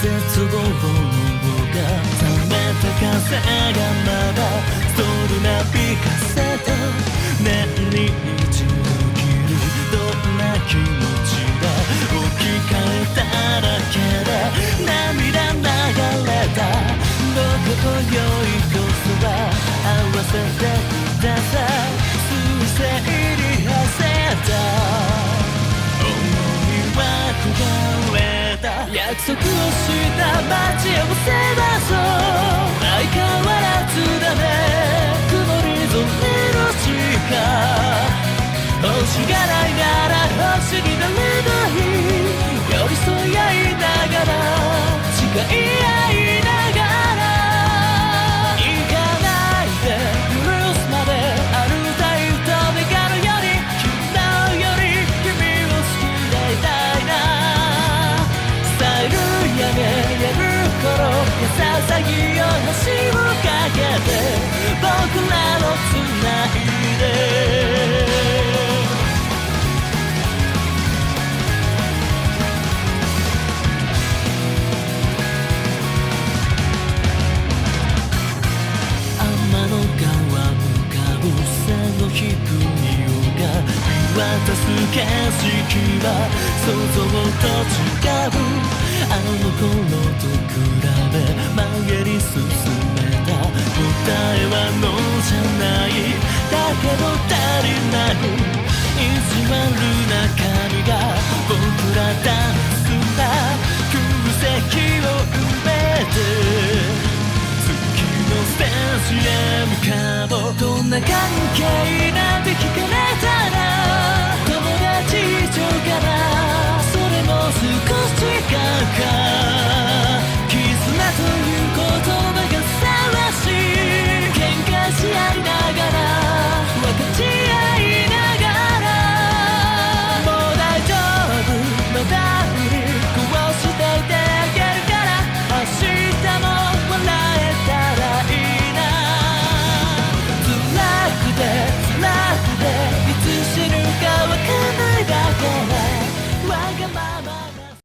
絶望のが冷めた風がまだストールなびかせた年に一度きりどんな気持ちだ置き換えただけで涙流れたどこと良いこそは合わせてください水星に馳せた思いは焦がれた約束をした待ち合わせだぞ相変わらずだね曇り空の地下星がないなら星になればいい寄り添い合いながら誓い合いながら行かないで許すまで歩いたいと願うより昨日より君を好きでいたいな伝えるやめやる頃優しいよ橋をかけて僕らをつないで低い夜が見渡す景色は想像と違うあの頃と比べ前に進めた答えはノーじゃないだけど足りない意地悪な髪が僕らダンスな空席を埋めてステージへ向かおうどんな関係